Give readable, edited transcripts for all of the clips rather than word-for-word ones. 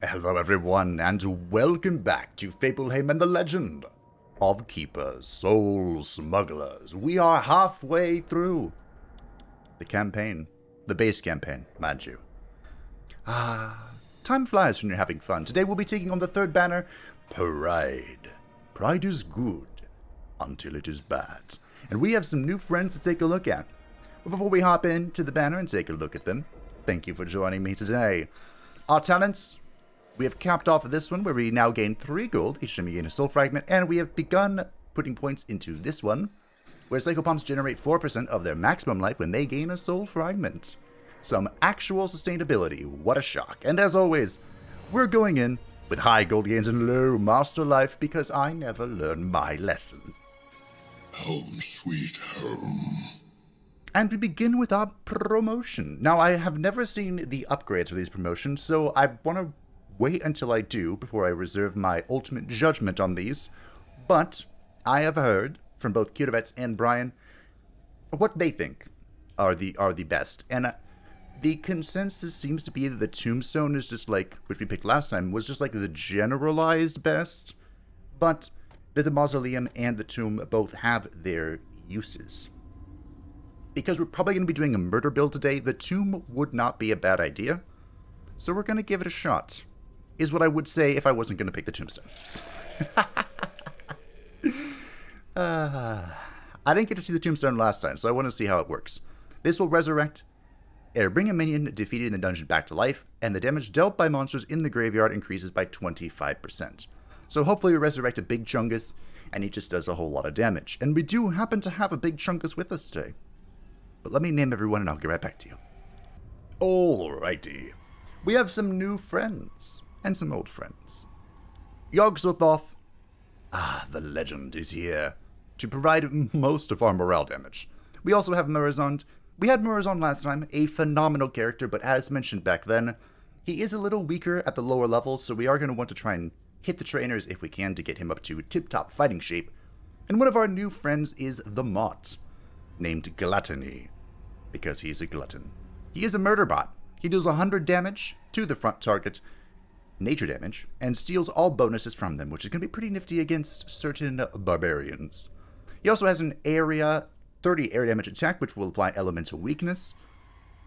Hello everyone, and welcome back to Fableheim and the Legend of Keepers, Soul Smugglers. We are halfway through the campaign, the base campaign, mind you. Time flies when you're having fun. Today we'll be taking on the third banner, Pride. Pride is good until it is bad. And we have some new friends to take a look at. But before we hop into the banner and take a look at them, thank you for joining me today. Our talents. We have capped off this one where we now gain 3 gold each time you gain a soul fragment, and we have begun putting points into this one, where psychopomps generate 4% of their maximum life when they gain a soul fragment. Some actual sustainability, what a shock. And as always, we're going in with high gold gains and low master life because I never learned my lesson. Home sweet home. And we begin with our promotion. Now, I have never seen the upgrades for these promotions, so I want to wait until I do before I reserve my ultimate judgment on these. But I have heard from both Kudovets and Brian what they think are the best. And the consensus seems to be that the Tombstone is just like, which we picked last time, was just like the generalized best. But the Mausoleum and the Tomb both have their uses. Because we're probably going to be doing a murder build today, the Tomb would not be a bad idea. So we're going to give it a shot. Is what I would say if I wasn't going to pick the Tombstone. I didn't get to see the Tombstone last time, so I want to see how it works. This will resurrect, bring a minion defeated in the dungeon back to life, and the damage dealt by monsters in the graveyard increases by 25%. So hopefully we resurrect a big Chungus, and he just does a whole lot of damage. And we do happen to have a big Chungus with us today. But let me name everyone and I'll get right back to you. Alrighty. We have some new friends. And some old friends. Yogg-Sothoth, the legend is here to provide most of our morale damage. We also have Murozond. We had Murozond last time, a phenomenal character, but as mentioned back then, he is a little weaker at the lower levels, so we are going to want to try and hit the trainers if we can to get him up to tip-top fighting shape. And one of our new friends is the Mott, named Gluttony, because he's a glutton. He is a murder bot. He deals 100 damage to the front target, nature damage, and steals all bonuses from them, which is going to be pretty nifty against certain barbarians. He also has an 30 area damage attack, which will apply elemental weakness,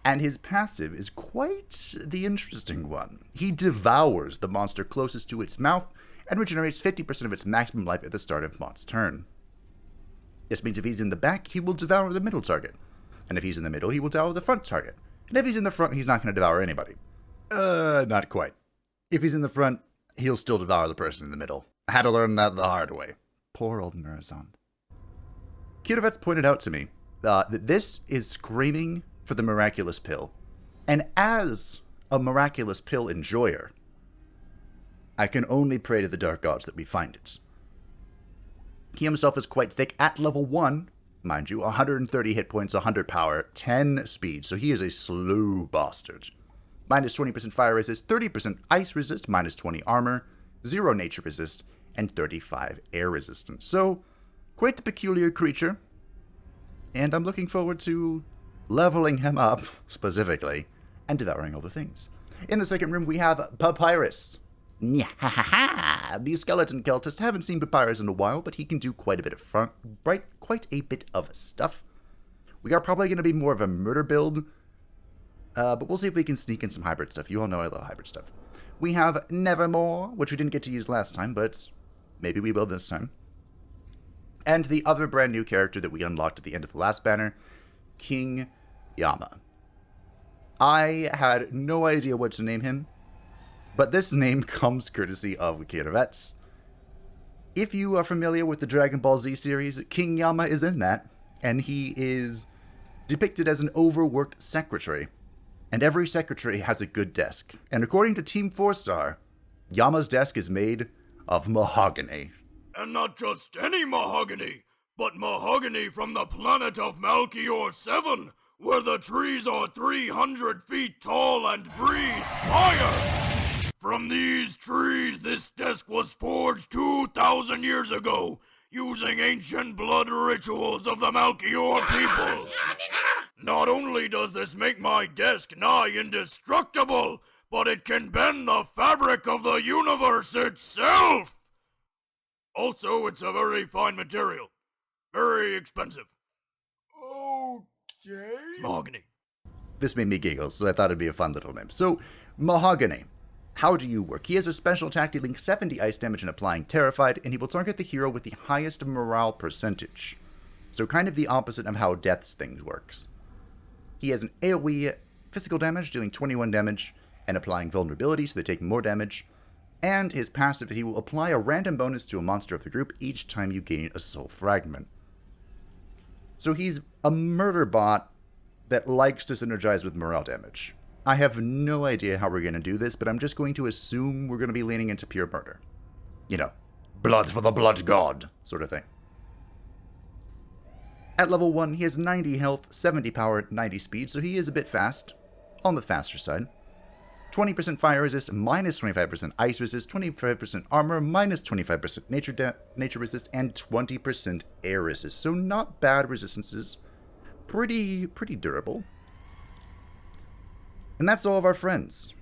and his passive is quite the interesting one. He devours the monster closest to its mouth, and regenerates 50% of its maximum life at the start of Mott's turn. This means if he's in the back, he will devour the middle target, and if he's in the middle, he will devour the front target, and if he's in the front, he's not going to devour anybody. Not quite. If he's in the front, he'll still devour the person in the middle. I had to learn that the hard way. Poor old Murozond. Kudovets pointed out to me that this is screaming for the miraculous pill. And as a miraculous pill enjoyer, I can only pray to the dark gods that we find it. He himself is quite thick at level 1, mind you, 130 hit points, 100 power, 10 speed, so he is a slow bastard. Minus 20% fire resist, 30% ice resist, minus 20 armor, 0 nature resist, and 35 air resistance. So, quite the peculiar creature. And I'm looking forward to leveling him up, specifically, and devouring all the things. In the second room, we have Papyrus. The skeleton cultist. Haven't seen Papyrus in a while, but he can do quite a bit of stuff. We are probably going to be more of a murder build, but we'll see if we can sneak in some hybrid stuff. You all know I love hybrid stuff. We have Nevermore, which we didn't get to use last time, but maybe we will this time. And the other brand new character that we unlocked at the end of the last banner, King Yama. I had no idea what to name him, but this name comes courtesy of Kudovets. If you are familiar with the Dragon Ball Z series, King Yama is in that, and he is depicted as an overworked secretary. And every secretary has a good desk. And according to Team 4-Star, Yama's desk is made of mahogany. And not just any mahogany, but mahogany from the planet of Malchior 7, where the trees are 300 feet tall and breathe fire. From these trees, this desk was forged 2,000 years ago, using ancient blood rituals of the Malchior people. Not only does this make my desk nigh indestructible, but it can bend the fabric of the universe itself! Also, it's a very fine material. Very expensive. Okay. Mahogany. This made me giggle, so I thought it'd be a fun little name. So, Mahogany. How do you work? He has a special attack dealing 70 ice damage and applying Terrified, and he will target the hero with the highest morale percentage. So kind of the opposite of how Death's thing works. He has an AoE physical damage, dealing 21 damage, and applying vulnerability, so they take more damage. And his passive, he will apply a random bonus to a monster of the group each time you gain a soul fragment. So he's a murder bot that likes to synergize with morale damage. I have no idea how we're going to do this, but I'm just going to assume we're going to be leaning into pure murder. You know, blood for the blood god, sort of thing. At level 1, he has 90 health, 70 power, 90 speed, so he is a bit fast, on the faster side. 20% fire resist, minus 25% ice resist, 25% armor, minus 25% nature resist, and 20% air resist. So not bad resistances. Pretty durable. And that's all of our friends.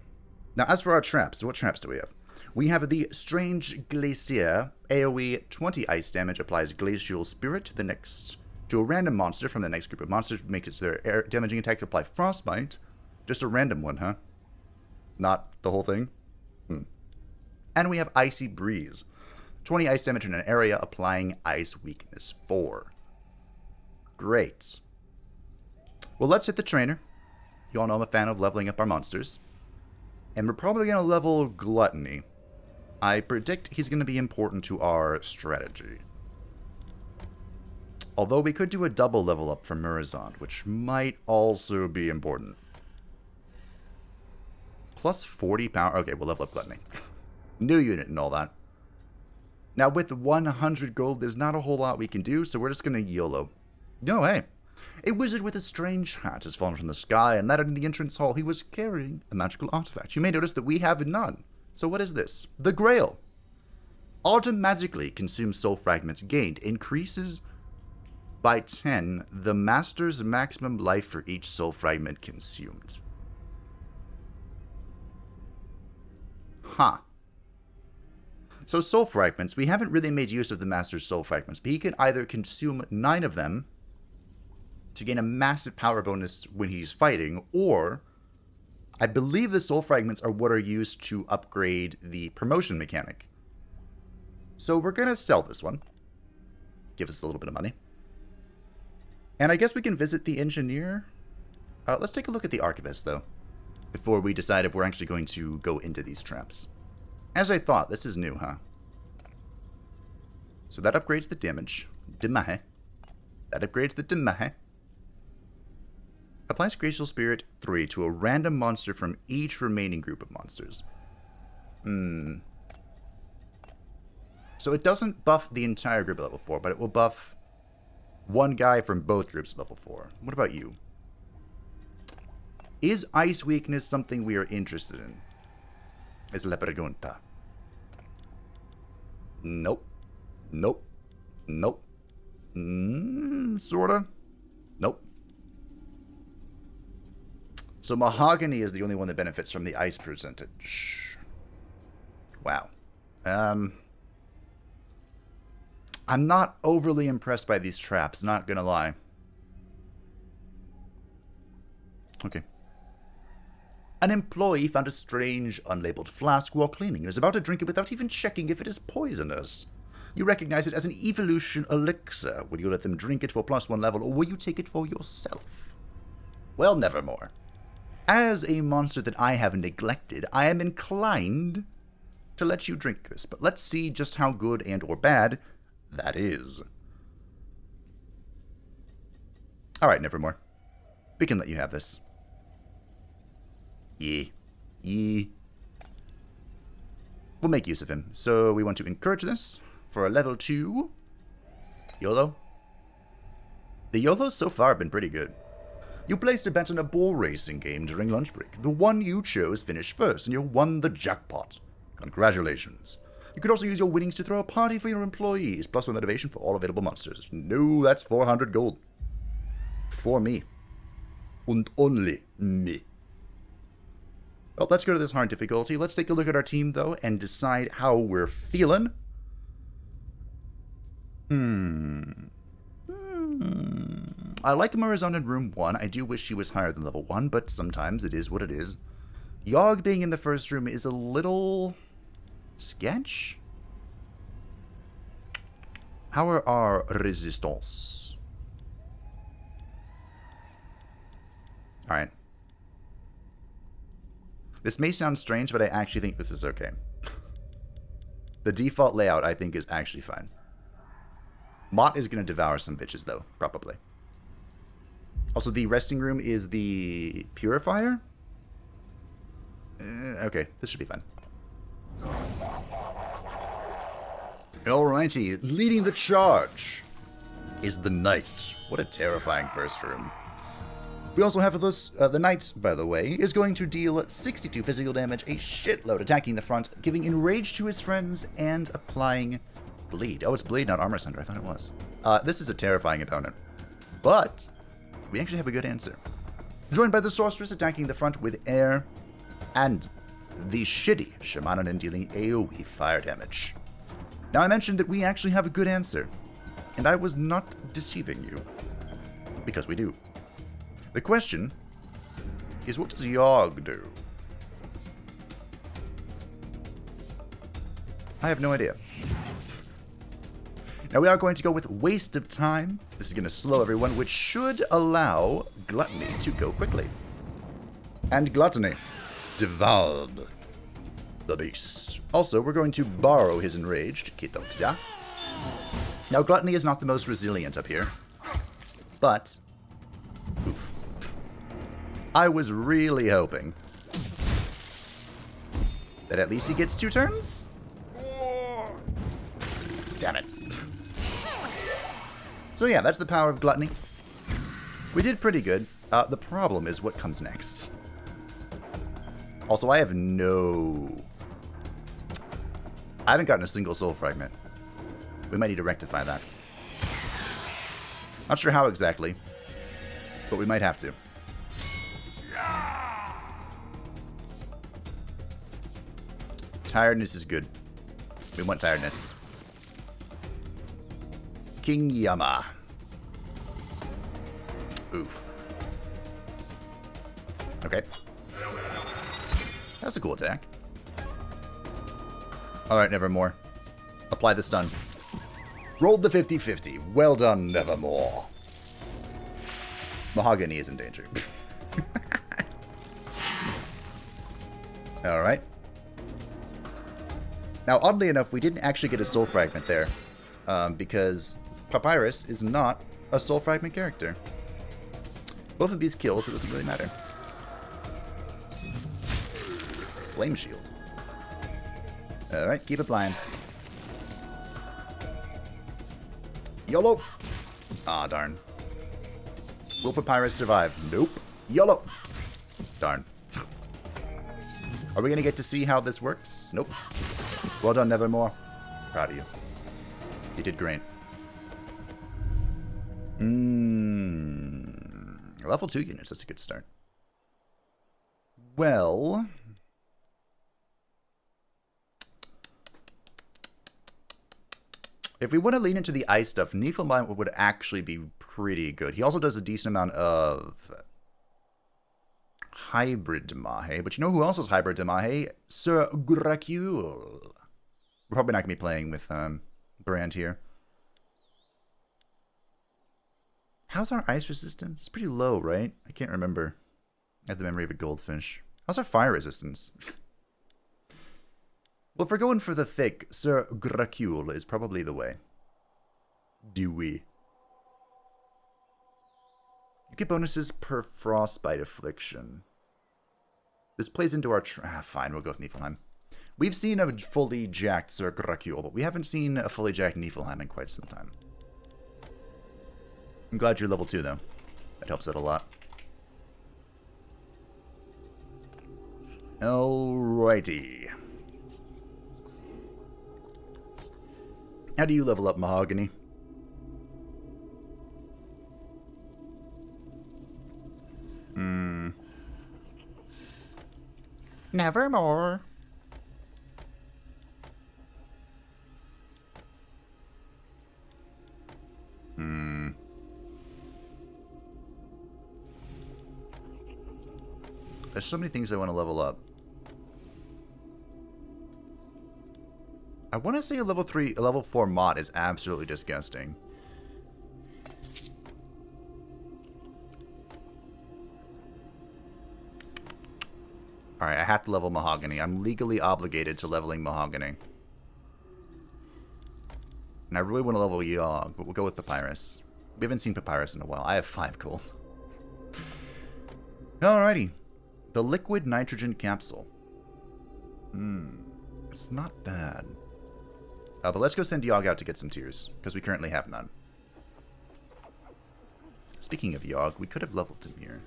Now, as for our traps, what traps do we have? We have the Strange Glacier. AoE 20 ice damage applies Glacial Spirit to a random monster from the next group of monsters. Makes it their air damaging attack apply Frostbite. Just a random one, huh? Not the whole thing? And we have Icy Breeze. 20 ice damage in an area, applying Ice Weakness 4. Great. Well, let's hit the trainer. You all know I'm a fan of leveling up our monsters. And we're probably going to level Gluttony. I predict he's going to be important to our strategy. Although we could do a double level up for Murazond, which might also be important. Plus 40 power. Okay, we'll level up Gluttony. New unit and all that. Now, with 100 gold, there's not a whole lot we can do, so we're just going to YOLO. No, hey. A wizard with a strange hat has fallen from the sky, and landed in the entrance hall. He was carrying a magical artifact. You may notice that we have none. So what is this? The Grail. Automatically consumes soul fragments gained. Increases by 10 the master's maximum life for each soul fragment consumed. Huh. So soul fragments, we haven't really made use of the master's soul fragments, but he can either consume 9 of them to gain a massive power bonus when he's fighting, or I believe the soul fragments are what are used to upgrade the promotion mechanic. So we're going to sell this one. Give us a little bit of money. And I guess we can visit the engineer. Let's take a look at the Archivist, though, before we decide if we're actually going to go into these traps. As I thought, this is new, huh? So that upgrades the damage. That upgrades the damage. Applies Glacial Spirit 3 to a random monster from each remaining group of monsters. So it doesn't buff the entire group at level 4, but it will buff one guy from both groups at level 4. What about you? Is Ice Weakness something we are interested in? Es la pregunta. Nope. Nope. Nope. Sorta. Nope. So Mahogany is the only one that benefits from the ice percentage. Wow. I'm not overly impressed by these traps, not gonna lie. Okay. An employee found a strange, unlabeled flask while cleaning and is about to drink it without even checking if it is poisonous. You recognize it as an evolution elixir. Will you let them drink it for +1 level, or will you take it for yourself? Well, nevermore. As a monster that I have neglected, I am inclined to let you drink this, but let's see just how good and or bad that is. Alright, nevermore. We can let you have this. We'll make use of him. So we want to encourage this for a level 2. YOLO. The YOLOs so far have been pretty good. You placed a bet on a bull racing game during lunch break. The one you chose finished first, and you won the jackpot. Congratulations. You could also use your winnings to throw a party for your employees, +1 motivation for all available monsters. No, that's 400 gold. For me. And only me. Well, let's go to this hard difficulty. Let's take a look at our team, though, and decide how we're feeling. I like Murazan in room 1. I do wish she was higher than level 1, but sometimes it is what it is. Yogg being in the first room is a little sketch. How are our resistance? Alright. This may sound strange, but I actually think this is okay. The default layout, I think, is actually fine. Mott is going to devour some bitches, though, probably. Also, the resting room is the purifier? Okay, this should be fine. Alrighty, leading the charge is the Knight. What a terrifying first room. We also have this, the Knight, by the way, is going to deal 62 physical damage, a shitload attacking the front, giving Enrage to his friends, and applying Bleed. Oh, it's Bleed, not Armor Center. I thought it was. This is a terrifying opponent. But we actually have a good answer. Joined by the Sorceress attacking the front with air, and the shitty Shamanin dealing AoE fire damage. Now, I mentioned that we actually have a good answer, and I was not deceiving you, because we do. The question is, what does Yogg do? I have no idea. Now, we are going to go with Waste of Time. This is going to slow everyone, which should allow Gluttony to go quickly. And Gluttony devoured the beast. Also, we're going to borrow his Enraged, Kitoxia. Now, Gluttony is not the most resilient up here, but oof. I was really hoping that at least he gets 2 turns. Damn it. So yeah, that's the power of Gluttony. We did pretty good. The problem is what comes next. Also, I haven't gotten a single soul fragment. We might need to rectify that. Not sure how exactly, but we might have to. Tiredness is good. We want tiredness. King Yama. Oof. Okay. That's a cool attack. Alright, Nevermore. Apply the stun. Rolled the 50-50. Well done, Nevermore. Mahogany is in danger. Alright. Now, oddly enough, we didn't actually get a soul fragment there. Because Papyrus is not a soul fragment character. Both of these kills, it doesn't really matter. Flame Shield. Alright, keep it blind. YOLO! Ah, darn. Will Papyrus survive? Nope. YOLO! Darn. Are we going to get to see how this works? Nope. Well done, Nevermore. Proud of you. You did great. Level 2 units, that's a good start. Well, if we want to lean into the ice stuff, Niflheim would actually be pretty good. He also does a decent amount of hybrid Damahe, but you know who else is hybrid Damahe? Sir Gracule. We're probably not going to be playing with Brand here. How's our ice resistance? It's pretty low, right? I can't remember. I have the memory of a goldfish. How's our fire resistance? Well, if we're going for the thick, Sir Gracule is probably the way. Do we? You get bonuses per frostbite affliction. This plays into our... fine, we'll go with Niflheim. We've seen a fully jacked Sir Gracule, but we haven't seen a fully jacked Niflheim in quite some time. I'm glad you're level 2, though. That helps out a lot. Alrighty. How do you level up Mahogany? Nevermore. There's so many things I want to level up. I want to say a level 4 mod is absolutely disgusting. Alright, I have to level Mahogany. I'm legally obligated to leveling Mahogany. And I really want to level Yogg, but we'll go with Papyrus. We haven't seen Papyrus in a while. I have 5 gold. Alrighty. The liquid nitrogen capsule. It's not bad. But let's go send Yogg out to get some tears, because we currently have none. Speaking of Yogg, we could have leveled him here.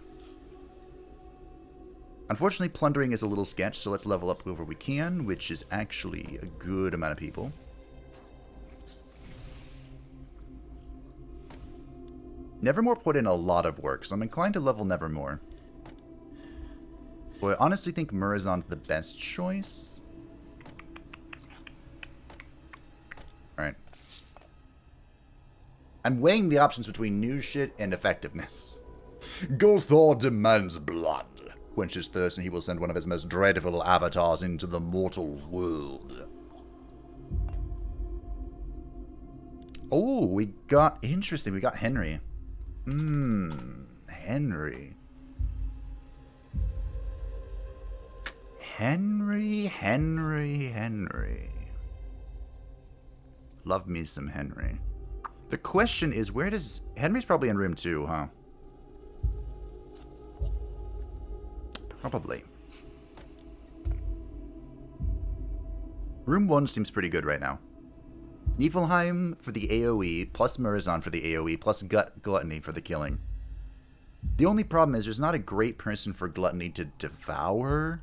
Unfortunately, plundering is a little sketch, so let's level up whoever we can, which is actually a good amount of people. Nevermore put in a lot of work, so I'm inclined to level Nevermore. Boy, I honestly think Murrazon's the best choice. Alright. I'm weighing the options between new shit and effectiveness. Gothor demands blood. Quench his thirst and he will send one of his most dreadful avatars into the mortal world. Oh, we got... Interesting, we got Henry. Henry. Henry. Love me some Henry. The question is, where does... Henry's probably in room 2, huh? Probably. Room 1 seems pretty good right now. Niflheim for the AoE, plus Murrazon for the AoE, plus Gluttony for the killing. The only problem is there's not a great person for Gluttony to devour.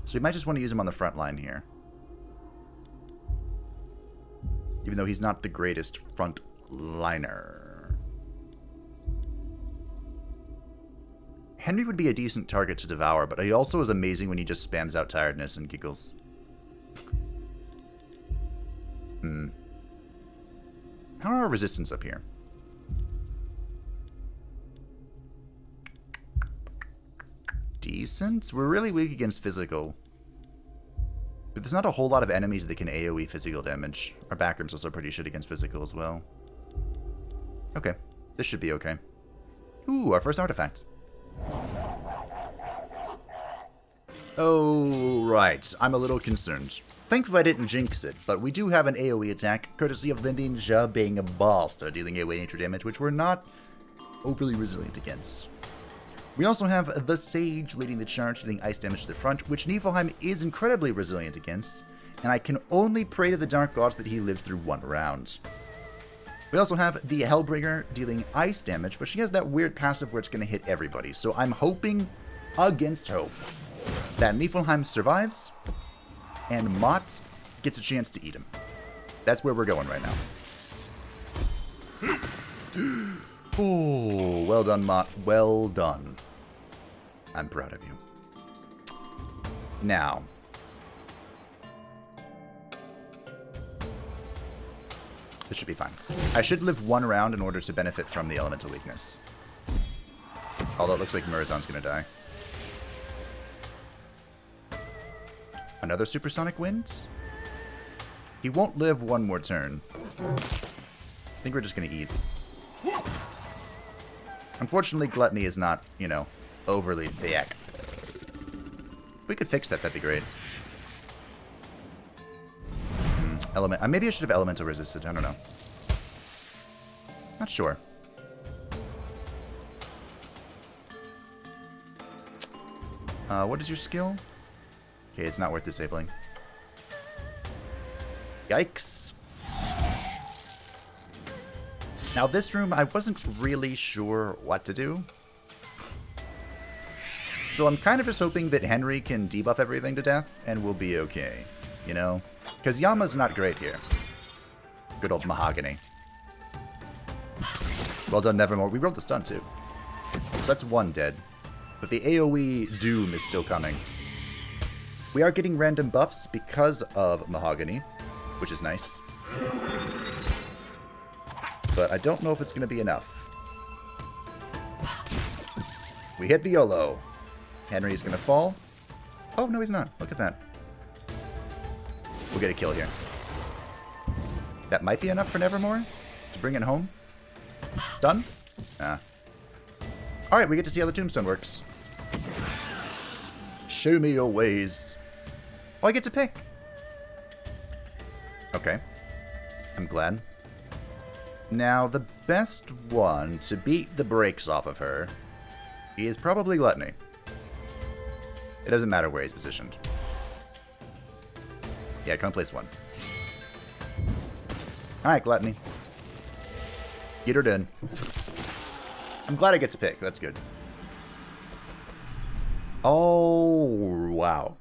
So we might just want to use him on the front line here. Even though he's not the greatest front liner. Henry would be a decent target to devour, but he also is amazing when he just spams out tiredness and giggles. How are our resistance up here? Decent? We're really weak against physical. But there's not a whole lot of enemies that can AoE physical damage. Our backrooms also pretty shit against physical as well. Okay. This should be okay. Ooh, our first artifact. Oh, right. I'm a little concerned. Thankfully I didn't jinx it, but we do have an AoE attack, courtesy of the ninja being a bastard, dealing AoE nature damage, which we're not overly resilient against. We also have the Sage leading the charge, dealing ice damage to the front, which Niflheim is incredibly resilient against, and I can only pray to the Dark Gods that he lives through one round. We also have the Hellbringer dealing ice damage, but she has that weird passive where it's going to hit everybody, so I'm hoping against hope that Niflheim survives, and Mott gets a chance to eat him. That's where we're going right now. Oh, well done, Mott. Well done. I'm proud of you. Now. This should be fine. I should live one round in order to benefit from the elemental weakness. Although it looks like Murrazon's going to die. Another supersonic wind? He won't live one more turn. I think we're just going to eat. Unfortunately, Gluttony is not, you know, overly thick. If we could fix that, that'd be great. Maybe I should have elemental resisted. I don't know. Not sure. What is your skill? Okay, it's not worth disabling. Yikes. Now this room, I wasn't really sure what to do. So I'm kind of just hoping that Henry can debuff everything to death, and we'll be okay. You know? Because Yama's not great here. Good old Mahogany. Well done, Nevermore. We rolled the stun, too. So that's one dead. But the AoE doom is still coming. We are getting random buffs because of Mahogany, which is nice. But I don't know if it's going to be enough. We hit the YOLO. Henry's going to fall. Oh, no, he's not. Look at that. We'll get a kill here. That might be enough for Nevermore to bring it home. Stun? Ah. Alright, we get to see how the tombstone works. Show me your ways. Oh, I get to pick. Okay. I'm glad. Now, the best one to beat the brakes off of her is probably Gluttony. It doesn't matter where he's positioned. Yeah, come place one. Alright, Gluttony. Get her done. I'm glad I get to pick. That's good. Oh, wow.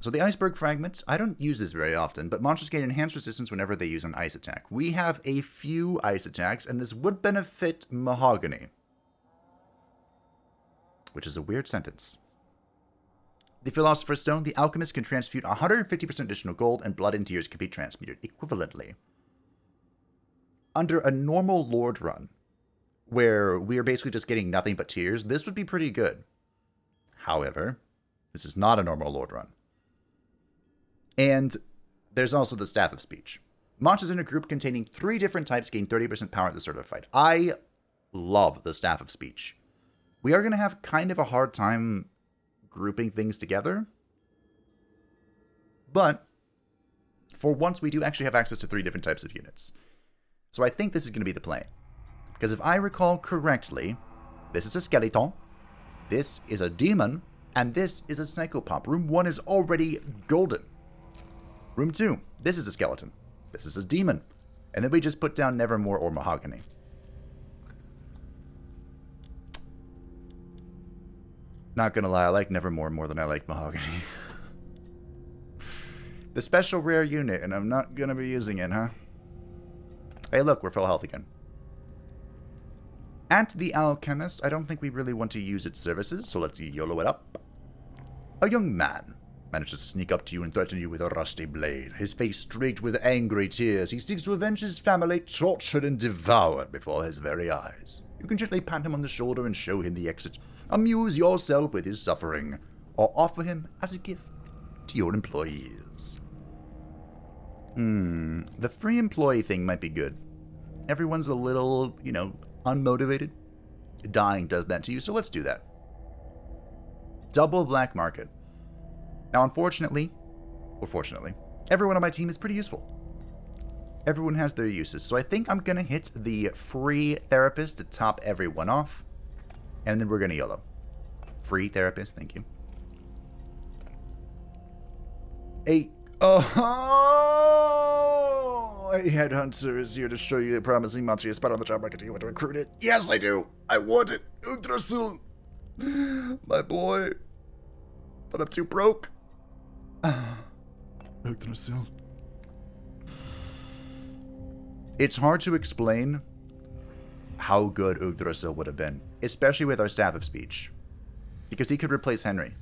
So the iceberg fragments, I don't use this very often, but monsters gain enhanced resistance whenever they use an ice attack. We have a few ice attacks, and this would benefit Mahogany. Which is a weird sentence. The Philosopher's Stone, the Alchemist can transmute 150% additional gold, and blood and tears can be transmuted equivalently. Under a normal Lord run, where we are basically just getting nothing but tears, this would be pretty good. However, this is not a normal Lord run. And there's also the Staff of Speech. Monsters in a group containing 3 different types gain 30% power at the start of the fight. I love the Staff of Speech. We are going to have kind of a hard time grouping things together. But for once, we do actually have access to 3 different types of units. So I think this is going to be the play. Because if I recall correctly, this is a skeleton, this is a demon, and this is a psychopomp. Room 1 is already golden. Room 2, this is a skeleton. This is a demon. And then we just put down Nevermore or Mahogany. Not gonna lie, I like Nevermore more than I like Mahogany. The special rare unit, and I'm not gonna be using it, huh? Hey, look, we're full health again. At the Alchemist, I don't think we really want to use its services, so let's YOLO it up. A young man manages to sneak up to you and threaten you with a rusty blade. His face streaked with angry tears, he seeks to avenge his family tortured and devoured before his very eyes. You can gently pat him on the shoulder and show him the exit. Amuse yourself with his suffering, or offer him as a gift to your employees. The free employee thing might be good. Everyone's a little, unmotivated. Dying does that to you, so let's do that. Double black market. Now, unfortunately, or fortunately, everyone on my team is pretty useful. Everyone has their uses, so I think I'm going to hit the free therapist to top everyone off, and then we're going to YOLO. Free therapist, thank you. A headhunter is here to show you a promising monster you spot on the job market. Do you want to recruit it? Yes, I do. I want it. Yggdrasil. My boy. But I'm too broke. Yggdrasil. It's hard to explain how good Yggdrasil would have been, especially with our Staff of Speech, because he could replace Henry.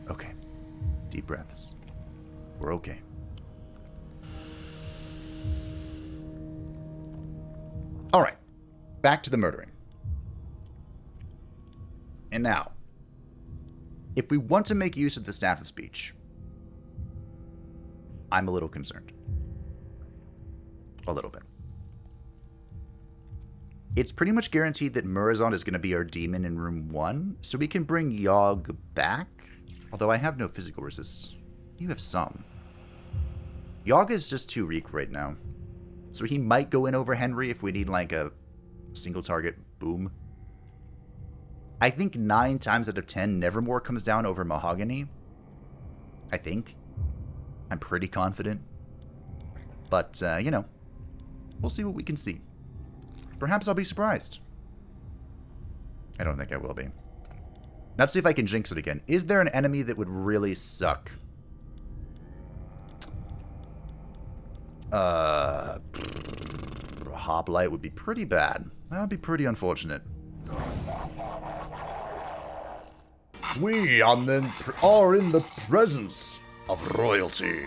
Okay. Deep breaths. We're okay. Alright. Back to the murdering. And now, if we want to make use of the Staff of Speech, I'm a little concerned. A little bit. It's pretty much guaranteed that Murazond is going to be our demon in room 1, so we can bring Yogg back. Although I have no physical resists. You have some. Yogg is just too weak right now. So he might go in over Henry if we need like a single target boom. I think 9 times out of 10 Nevermore comes down over Mahogany. I think. I'm pretty confident. But, we'll see what we can see. Perhaps I'll be surprised. I don't think I will be. Now let's see if I can jinx it again. Is there an enemy that would really suck? hoplite would be pretty bad. That would be pretty unfortunate. We are in the presence of royalty.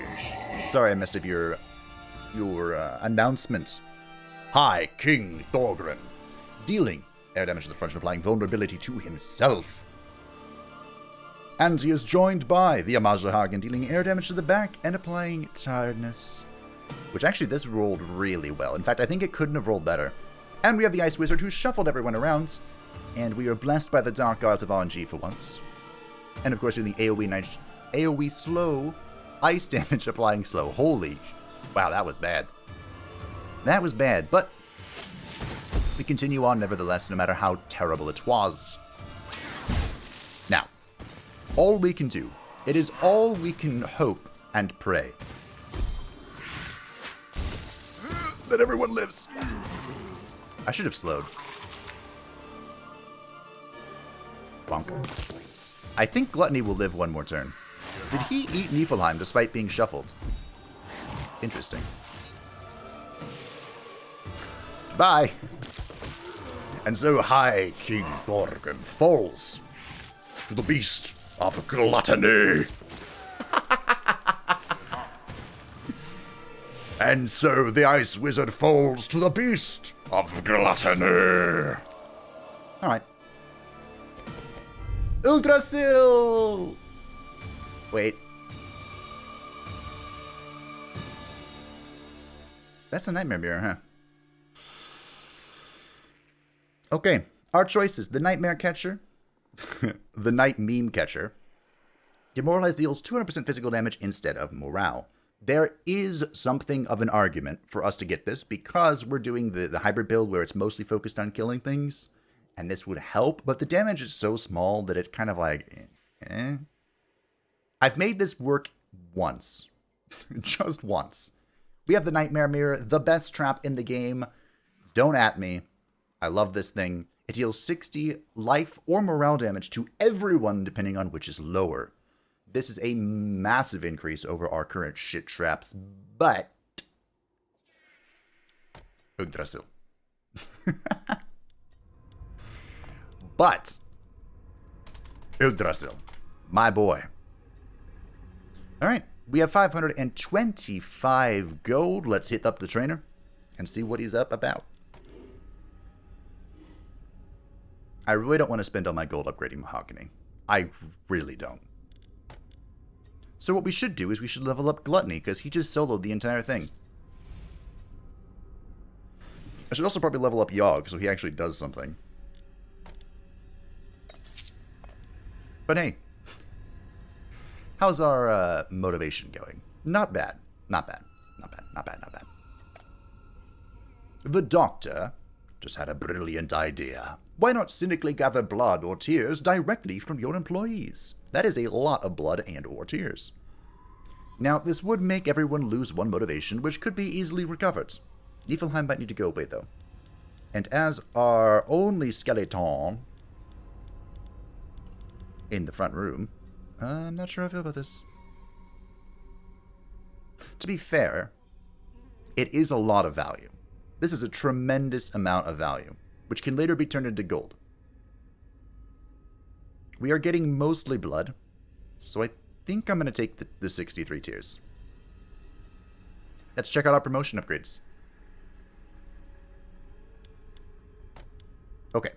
Sorry, I messed up your announcement. High King Thorgrim, dealing air damage to the front and applying vulnerability to himself. And he is joined by the Amazahagan, dealing air damage to the back and applying tiredness. Which actually, this rolled really well. In fact, I think it couldn't have rolled better. And we have the Ice Wizard, who shuffled everyone around. And we are blessed by the Dark Gods of RNG for once. And of course, doing the AoE slow, ice damage applying slow. Holy, wow, that was bad. That was bad, but we continue on nevertheless, no matter how terrible it was. Now, all we can do, it is all we can hope and pray, that everyone lives. I should have slowed. Bonk. I think Gluttony will live one more turn. Did he eat Niflheim despite being shuffled? Interesting. Bye. And so High King Thorgrim falls to the beast of Gluttony. And so the Ice Wizard falls to the beast of Gluttony. Alright. Ultrasil! Wait. That's a Nightmare Mirror, huh? Okay. Our choices. The Nightmare Catcher. The Night Meme Catcher. Demoralize deals 200% physical damage instead of morale. There is something of an argument for us to get this because we're doing the hybrid build where it's mostly focused on killing things. And this would help, but the damage is so small that it kind of like, eh. I've made this work once. Just once. We have the Nightmare Mirror, the best trap in the game. Don't at me. I love this thing. It deals 60 life or morale damage to everyone depending on which is lower. This is a massive increase over our current shit traps, but Yggdrasil. But Yggdrasil, my boy. All right, we have 525 gold. Let's hit up the trainer and see what he's up about. I really don't want to spend all my gold upgrading Mahogany. I really don't. So what we should do is we should level up Gluttony, because he just soloed the entire thing. I should also probably level up Yogg, so he actually does something. But hey, how's our motivation going? Not bad. Not bad. Not bad. Not bad. Not bad. The doctor just had a brilliant idea. Why not cynically gather blood or tears directly from your employees? That is a lot of blood and or tears. Now, this would make everyone lose one motivation, which could be easily recovered. Niflheim might need to go away, though. And as our only skeleton in the front room, I'm not sure how I feel about this. To be fair, it is a lot of value. This is a tremendous amount of value, which can later be turned into gold. We are getting mostly blood, so I think I'm going to take the 63 tiers. Let's check out our promotion upgrades. Okay.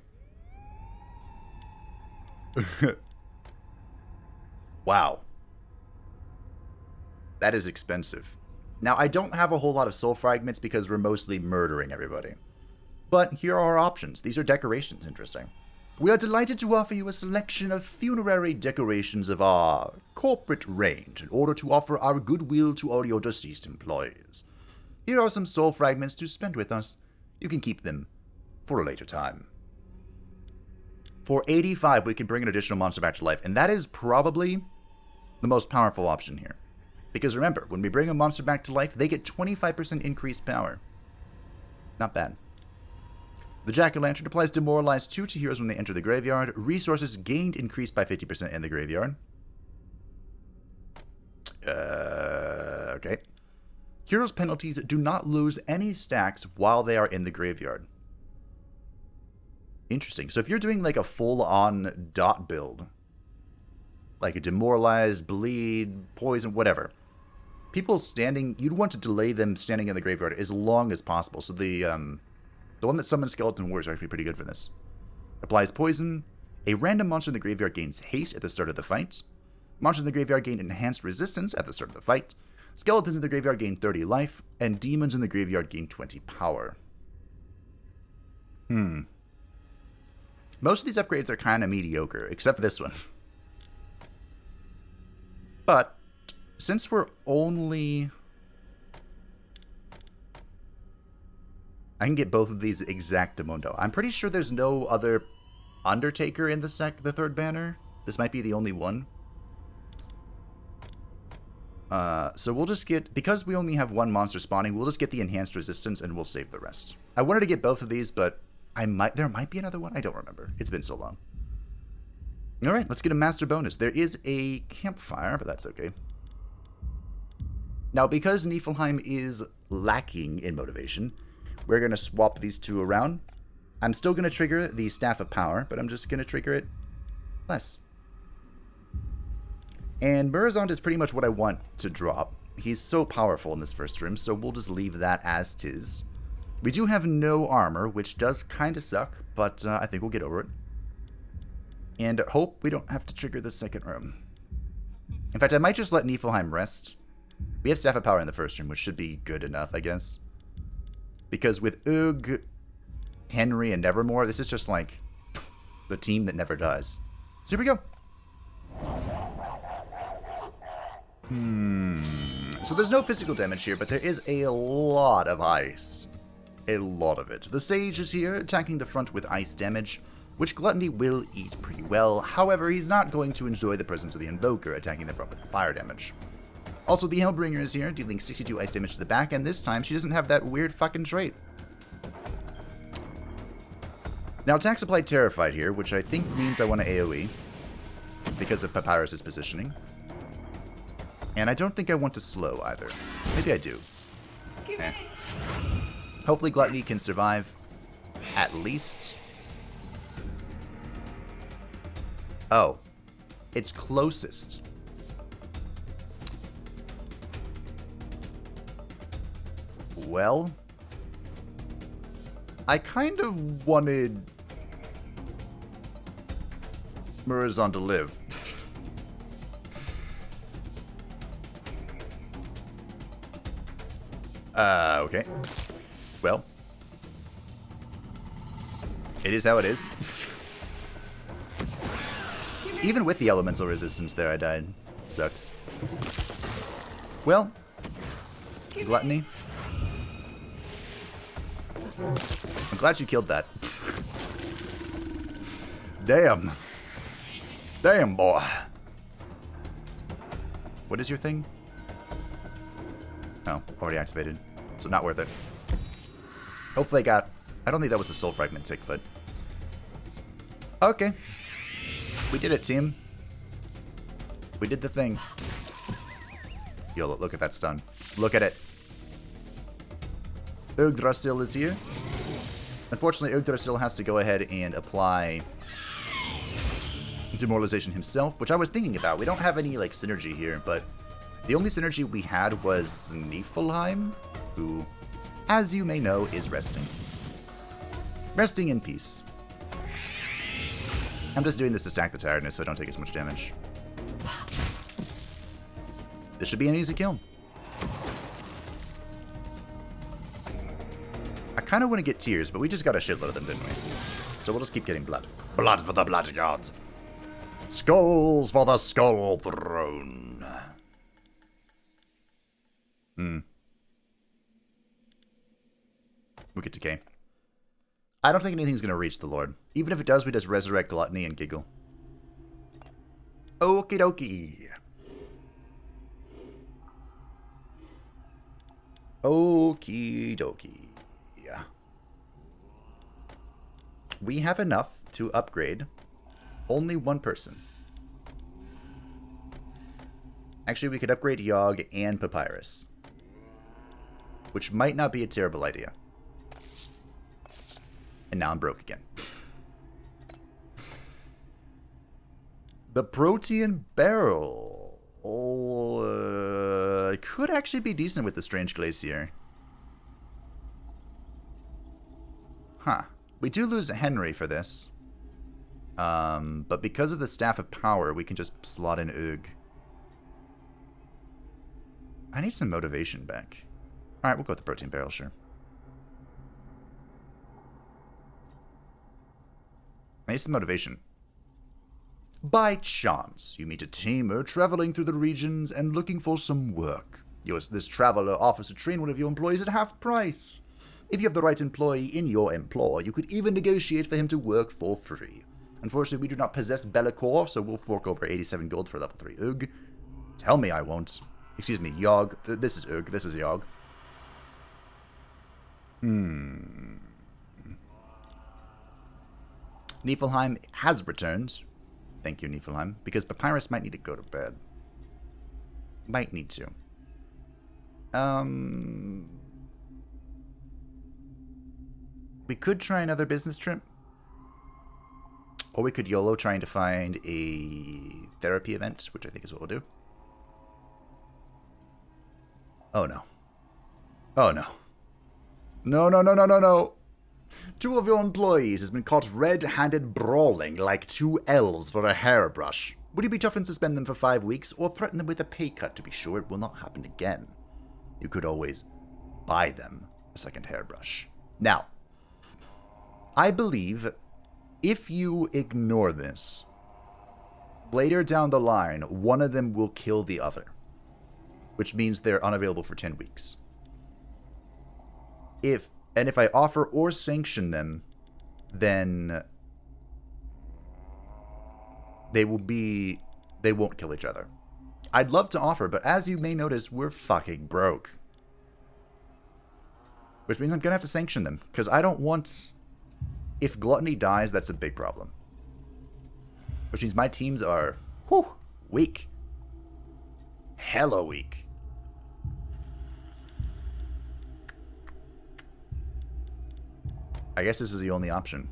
Wow. That is expensive. Now, I don't have a whole lot of soul fragments because we're mostly murdering everybody. But here are our options. These are decorations. Interesting. We are delighted to offer you a selection of funerary decorations of our corporate range in order to offer our goodwill to all your deceased employees. Here are some soul fragments to spend with us. You can keep them for a later time. For 85, we can bring an additional monster back to life, and that is probably the most powerful option here. Because remember, when we bring a monster back to life, they get 25% increased power. Not bad. The Jack-o'-lantern applies Demoralize 2 to heroes when they enter the graveyard. Resources gained increased by 50% in the graveyard. Okay. Heroes' penalties do not lose any stacks while they are in the graveyard. Interesting. So if you're doing like a full-on dot build, like a demoralize, bleed, poison, whatever, people standing, you'd want to delay them standing in the graveyard as long as possible. So the one that summons Skeleton Warriors are actually pretty good for this. Applies poison. A random monster in the graveyard gains haste at the start of the fight. Monsters in the graveyard gain enhanced resistance at the start of the fight. Skeletons in the graveyard gain 30 life. And demons in the graveyard gain 20 power. Most of these upgrades are kind of mediocre, except for this one. But since we're only... I can get both of these exactamundo. I'm pretty sure there's no other Undertaker in the third banner. This might be the only one. So we'll just get... Because we only have one monster spawning, we'll just get the enhanced resistance and we'll save the rest. I wanted to get both of these, but there might be another one. I don't remember. It's been so long. Alright, let's get a master bonus. There is a campfire, but that's okay. Now, because Niflheim is lacking in motivation, we're going to swap these two around. I'm still going to trigger the Staff of Power, but I'm just going to trigger it less. And Murazond is pretty much what I want to drop. He's so powerful in this first room, so we'll just leave that as tis. We do have no armor, which does kind of suck, but I think we'll get over it. And hope we don't have to trigger the second room. In fact, I might just let Niflheim rest. We have Staff of Power in the first room, which should be good enough, I guess. Because with Ugg, Henry, and Nevermore, this is just like the team that never dies. So here we go. So there's no physical damage here, but there is a lot of ice. A lot of it. The Sage is here, attacking the front with ice damage, which Gluttony will eat pretty well. However, he's not going to enjoy the presence of the Invoker, attacking the front with fire damage. Also, the Hellbringer is here, dealing 62 ice damage to the back, and this time she doesn't have that weird fucking trait. Now, attacks applied Terrified here, which I think means I want to AoE, because of Papyrus' positioning. And I don't think I want to slow either. Maybe I do. Eh. Hopefully Gluttony can survive at least. Oh. It's closest. Well, I kind of wanted Murazond to live. Okay. Well. It is how it is. Even with the elemental resistance there, I died. Sucks. Well. Gluttony. I'm glad you killed that. Damn. Damn, boy. What is your thing? Oh, already activated. So not worth it. Hopefully I got... I don't think that was the soul fragment tick, but... Okay. We did it, team. We did the thing. Yo, look at that stun. Look at it. Yggdrasil is here. Unfortunately, Yggdrasil has to go ahead and apply demoralization himself, which I was thinking about. We don't have any, like, synergy here, but the only synergy we had was Niflheim, who, as you may know, is resting. Resting in peace. I'm just doing this to stack the tiredness so I don't take as much damage. This should be an easy kill. I kind of want to get tears, but we just got a shitload of them, didn't we? So we'll just keep getting blood. Blood for the blood god. Skulls for the skull throne. We get decay. I don't think anything's going to reach the Lord. Even if it does, we just resurrect Gluttony and giggle. Okie dokie. Okie dokie. Yeah. We have enough to upgrade only one person. Actually, we could upgrade Yogg and Papyrus. which might not be a terrible idea. And now I'm broke again. The protein barrel could actually be decent with the strange glacier. Huh. We do lose Henry for this. But because of the Staff of Power, we can just slot in Ugg. I need some motivation back. Alright, we'll go with the protein barrel, sure. I need some motivation. By chance, you meet a tamer traveling through the regions and looking for some work. This traveler offers to train one of your employees at half price. If you have the right employee in your employ, you could even negotiate for him to work for free. Unfortunately, we do not possess Bellicor, so we'll fork over 87 gold for level 3 Ugg. Tell me I won't. Excuse me, Yogg. This is Ugg, this is Yogg. Niflheim has returned. Thank you, Niflheim. Because Papyrus might need to go to bed. Might need to. We could try another business trip. Or we could YOLO trying to find a therapy event, which I think is what we'll do. Oh no. Oh no. No, no, no, no, no, no. 2 of your employees has been caught red-handed brawling like 2 elves for a hairbrush. Would you be tough and suspend them for 5 weeks, or threaten them with a pay cut to be sure it will not happen again? You could always buy them a second hairbrush. Now, I believe if you ignore this, later down the line, one of them will kill the other, which means they're unavailable for 10 weeks. If I offer or sanction them, then they won't kill each other. I'd love to offer, but as you may notice, we're fucking broke. Which means I'm gonna have to sanction them, because I don't want... If Gluttony dies, that's a big problem. Which means my teams are, weak. Hella weak. I guess this is the only option.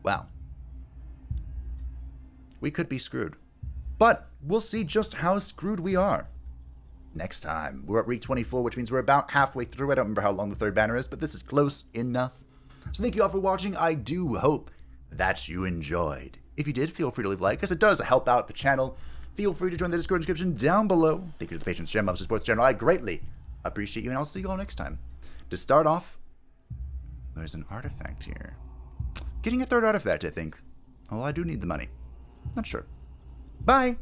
Wow. We could be screwed. But we'll see just how screwed we are next time. We're at week 24, which means we're about halfway through. I don't remember how long the 3rd banner is, but this is close enough. So thank you all for watching. I do hope that you enjoyed. If you did, feel free to leave a like, because it does help out the channel. Feel free to join the Discord description down below. Thank you to the patrons, channel members, support the channel. I greatly appreciate you, and I'll see you all next time. To start off, there's an artifact here. Getting a 3rd artifact, I think. Oh, I do need the money. Not sure. Bye!